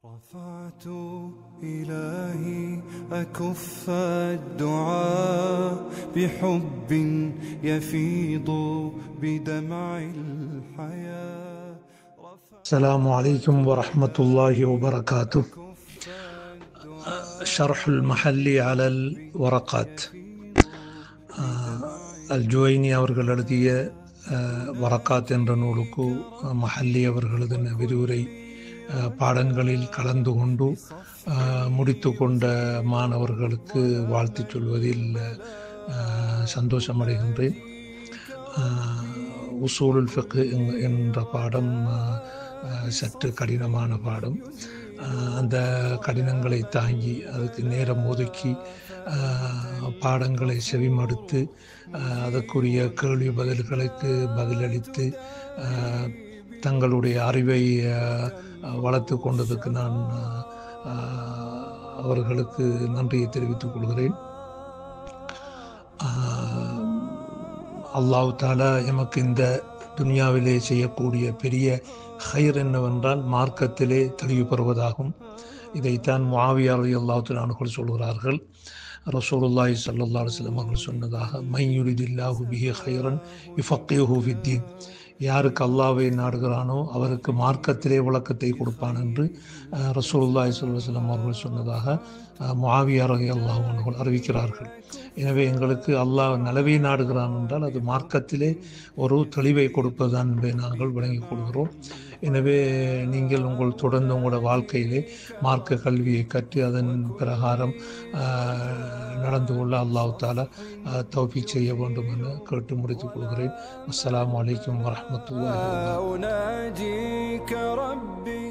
رفعت إلهي أكف الدعاء بحب يفيض بدمع الحياة. السلام عليكم ورحمة الله وبركاته. شرح المحلي على الورقات. الجويني அவர்கள் எழுதிய வரக்காத் என்ற நூலுக்கு மஹல்லி அவர்கள் எழுதின விரிவுரை பாடங்களில் கலந்து கொண்டு முடித்து கொண்ட மாணவர்களுக்கு வாழ்த்து சொல்வதில் சந்தோஷமடைகின்றேன். உசூலுல் ஃபிக்ஹ் என்ற பாடம் சற்று கடினமான பாடம். அந்த கடினங்களை தாங்கி அதுக்கு நேரம் ஒதுக்கி பாடங்களை செவிமடுத்து அதற்குரிய கேள்வி பதில்களுக்கு பதிலளித்து தங்களுடைய அறிவை வளர்த்து கொண்டதுக்கு நான் அவர்களுக்கு நன்றியை தெரிவித்துக் கொள்கிறேன். அல்லாஹ் தஆலா எமக்கு இந்த துனியாவிலே செய்யக்கூடிய பெரிய ஹைர் என்னவென்றால் மார்க்கத்திலே தெளிவு பெறுவதாகும். இதைத்தான் முஆவியா ரலியல்லாஹு தஆலா அன்ஹு சொல்கிறார்கள். ரசூலுல்லாஹி ஸல்லல்லாஹு அலைஹி வஸல்லம் அவர்கள் சொன்னதாக, மை யுரிதில்லாஹு பிஹி ஹைரன் யுஃபக்கிஹு ஃபித்தீன், யாருக்கு அல்லாஹ்வை நாடுகிறானோ அவருக்கு மார்க்கத்திலே விளக்கத்தை கொடுப்பான் என்று ரசூலுல்லாஹி ஸல்லல்லாஹு அலைஹி வஸல்லம் அவர்கள் சொன்னதாக முஆவியா ரலியல்லாஹு அன்ஹு அறிவிக்கிறார்கள். எனவே எங்களுக்கு அல்லாஹ் நலவை நாடுகிறான் என்றால் அது மார்க்கத்திலே ஒரு தெளிவை கொடுப்பதுதான் என்பதை நாங்கள் விளங்கிக் கொள்கிறோம். எனவே நீங்கள் தொடர்ந்து உங்களோட வாழ்க்கையிலே மார்க்க கல்வியை கற்று அதன் பிரகாரம் நடந்து கொள்ள அல்லாஹ் தஆலா தௌஃபீக் செய்ய வேண்டும் என கேட்டு முடித்துக் கொள்கிறேன். அஸ்ஸலாமு அலைக்கும் வரஹ்மத்துல்லாஹி வபரகாத்துஹு.